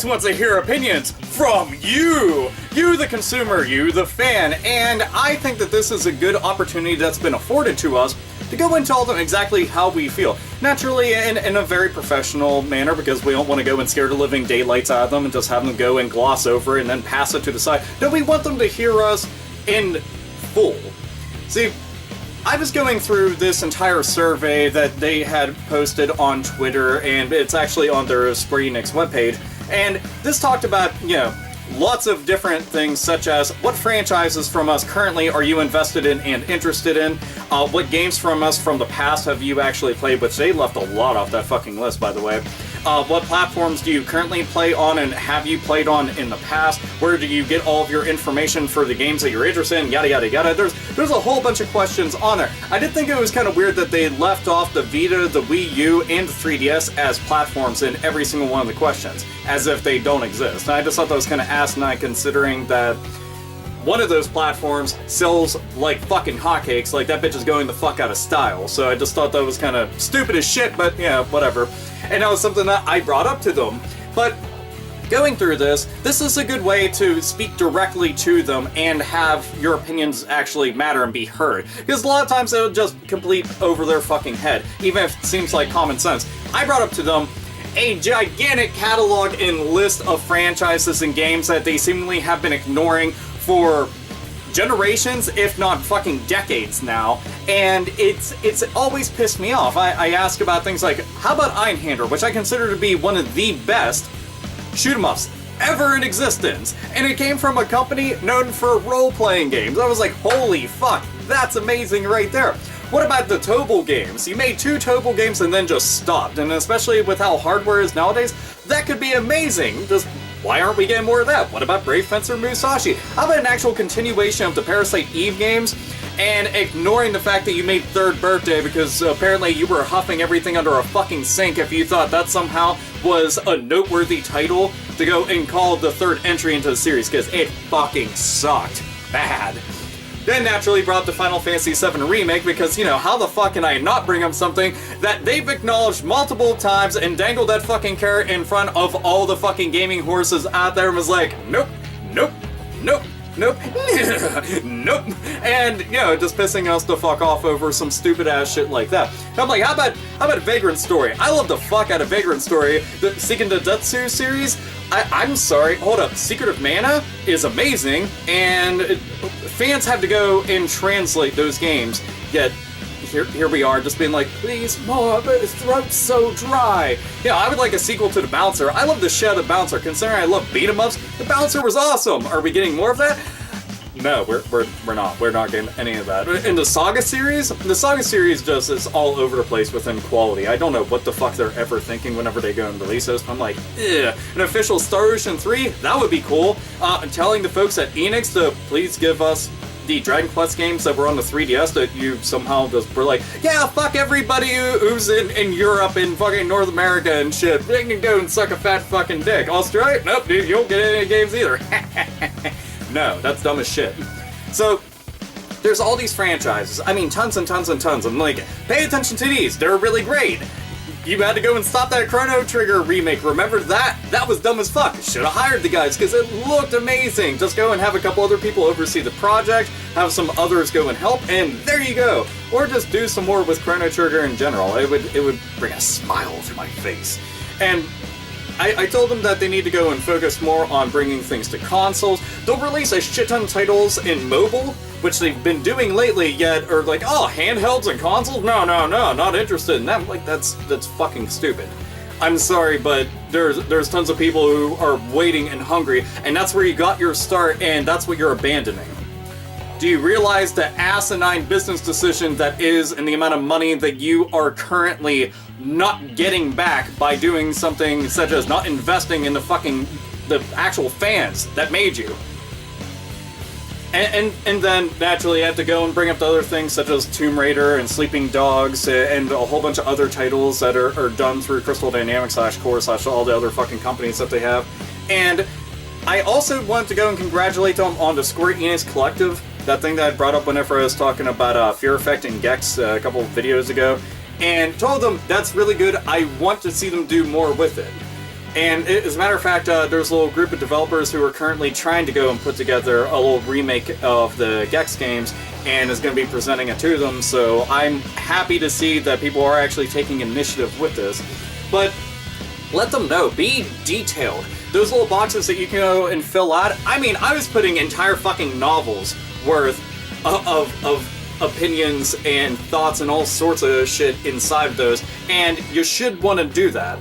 ENix wants to hear opinions from you! You the consumer, you the fan, and I think that this is a good opportunity that's been afforded to us to go and tell them exactly how we feel. Naturally, in a very professional manner, because we don't want to go and scare the living daylights out of them and just have them go and gloss over it and then pass it to the side. No, we want them to hear us in full. See, I was going through this entire survey that they had posted on Twitter, and it's actually on their SquareEnix webpage, and this talked about, you know, lots of different things, such as what franchises from us currently are you invested in and interested in? What games from us from the past have you actually played, which they left a lot off that fucking list, by the way. What platforms do you currently play on and have you played on in the past? Where do you get all of your information for the games that you're interested in? Yada yada yada. There's a whole bunch of questions on there. I did think it was kind of weird that they left off the Vita, the Wii U, and the 3DS as platforms in every single one of the questions, as if they don't exist. And I just thought that was kind of asinine, considering that one of those platforms sells like fucking hotcakes. Like, that bitch is going the fuck out of style. So I just thought that was kind of stupid as shit, but yeah, whatever. And that was something that I brought up to them. But going through this is a good way to speak directly to them and have your opinions actually matter and be heard. Because a lot of times it'll just complete over their fucking head, even if it seems like common sense. I brought up to them a gigantic catalog and list of franchises and games that they seemingly have been ignoring for generations, if not fucking decades now, and it's always pissed me off. I ask about things like, how about Einhander, which I consider to be one of the best shoot-em-ups ever in existence, and it came from a company known for role-playing games. I was like, holy fuck, that's amazing right there. What about the Tobal games? You made 2 Tobal games and then just stopped, and especially with how hardware is nowadays, that could be amazing. Just why aren't we getting more of that? What about Brave Fencer Musashi? How about an actual continuation of the Parasite Eve games, and ignoring the fact that you made Third Birthday because apparently you were huffing everything under a fucking sink if you thought that somehow was a noteworthy title to go and call the third entry into the series, because it fucking sucked bad. Then naturally brought the Final Fantasy VII Remake, because, you know, how the fuck can I not bring up something that they've acknowledged multiple times and dangled that fucking carrot in front of all the fucking gaming horses out there and was like, nope, nope, nope, nope, nope, and, you know, just pissing us the fuck off over some stupid ass shit like that. And I'm like, how about Vagrant Story? I love the fuck out of Vagrant Story. The Seiken Densetsu series, I'm sorry, hold up, Secret of Mana is amazing, and fans have to go and translate those games, yet here we are just being like, please more, but his throat's so dry. Yeah, I would like a sequel to The Bouncer. I love the shit out of The Bouncer. Considering I love beat-em-ups, The Bouncer was awesome. Are we getting more of that? No, we're not. We're not getting any of that. In the Saga series just is all over the place within quality. I don't know what the fuck they're ever thinking whenever they go and release those. I'm like, ugh. An official Star Ocean 3? That would be cool. Telling the folks at Enix to please give us the Dragon Quest games that were on the 3DS that you somehow just were like, yeah, fuck everybody who's in Europe and fucking North America and shit. They can go and suck a fat fucking dick. Australia? Nope, dude, you don't get any games either. No, that's dumb as shit. So, there's all these franchises. I mean, tons and tons and tons. I'm like, pay attention to these. They're really great. You had to go and stop that Chrono Trigger remake. Remember that? That was dumb as fuck. Should have hired the guys because it looked amazing. Just go and have a couple other people oversee the project, have some others go and help, and there you go. Or just do some more with Chrono Trigger in general. It would bring a smile to my face. And I told them that they need to go and focus more on bringing things to consoles. They'll release a shit ton of titles in mobile, which they've been doing lately, yet are like, oh, handhelds and consoles? No, not interested in them. Like, that's fucking stupid. I'm sorry, but there's tons of people who are waiting and hungry, and that's where you got your start, and that's what you're abandoning. Do you realize the asinine business decision that is and the amount of money that you are currently not getting back by doing something such as not investing in the actual fans that made you? And then, naturally, you have to go and bring up the other things such as Tomb Raider and Sleeping Dogs and a whole bunch of other titles that are done through Crystal Dynamics /Core / all the other fucking companies that they have. And I also want to go and congratulate them on the Square Enix Collective, that thing that I brought up whenever I was talking about Fear Effect and Gex a couple of videos ago, and told them that's really good. I want to see them do more with it. And as a matter of fact, there's a little group of developers who are currently trying to go and put together a little remake of the Gex games, and is going to be presenting it to them, so I'm happy to see that people are actually taking initiative with this. But let them know, be detailed. Those little boxes that you can go and fill out, I mean, I was putting entire fucking novels worth of opinions and thoughts and all sorts of shit inside of those, and you should want to do that.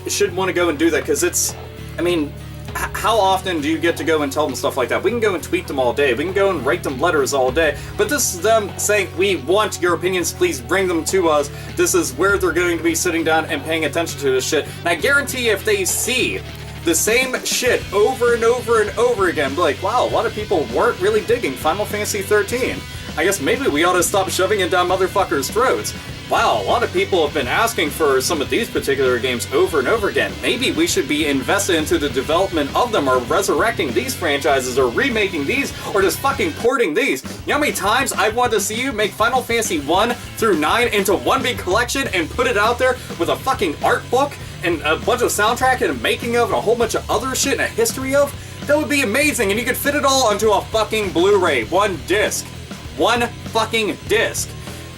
Should want to go and do that, because it's, I mean, how often do you get to go and tell them stuff like that? We can go and tweet them all day, we can go and write them letters all day, but this is them saying, we want your opinions, please bring them to us. This is where they're going to be sitting down and paying attention to this shit. And I guarantee if they see the same shit over and over and over again, be like, wow, a lot of people weren't really digging Final Fantasy 13. I guess maybe we ought to stop shoving it down motherfuckers' throats. Wow, a lot of people have been asking for some of these particular games over and over again. Maybe we should be invested into the development of them, or resurrecting these franchises, or remaking these, or just fucking porting these. You know how many times I've wanted to see you make Final Fantasy 1 through 9 into one big collection and put it out there with a fucking art book and a bunch of soundtrack and a making of and a whole bunch of other shit and a history of? That would be amazing, and you could fit it all onto a fucking Blu-ray. One disc. One fucking disc.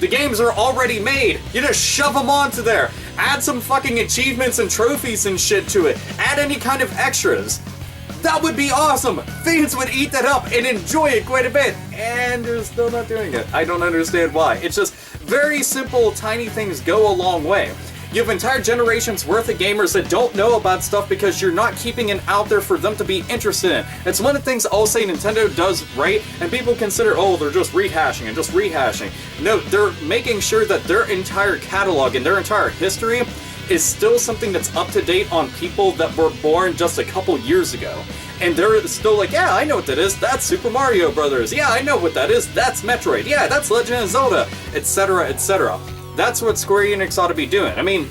The games are already made. You just shove them onto there. Add some fucking achievements and trophies and shit to it. Add any kind of extras. That would be awesome. Fans would eat that up and enjoy it quite a bit. And they're still not doing it. I don't understand why. It's just very simple, tiny things go a long way. You have entire generations worth of gamers that don't know about stuff because you're not keeping it out there for them to be interested in. It's one of the things I'll say Nintendo does right, and people consider, oh, they're just rehashing and just rehashing. No, they're making sure that their entire catalog and their entire history is still something that's up to date on people that were born just a couple years ago. And they're still like, yeah, I know what that is, that's Super Mario Brothers. Yeah, I know what that is, that's Metroid. Yeah, that's Legend of Zelda, etc., etc. That's what Square Enix ought to be doing. I mean,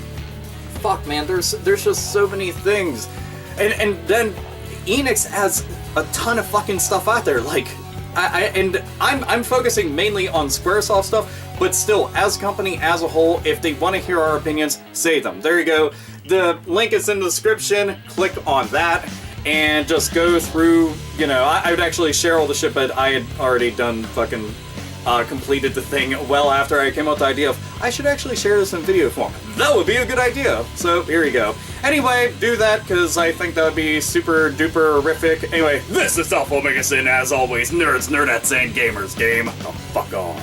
fuck, man, there's just so many things. And then Enix has a ton of fucking stuff out there. Like, I'm focusing mainly on Squaresoft stuff, but still, as a company, as a whole, if they want to hear our opinions, say them. There you go. The link is in the description. Click on that and just go through, you know, I would actually share all the shit, but I had already done fucking completed the thing well after I came up with the idea of, I should actually share this in video form. That would be a good idea. So here you go. Anyway, do that, because I think that would be super duper horrific. Anyway, this is Alpha Omega Sin, as always, nerds, nerdettes, and gamers game. Oh, fuck on.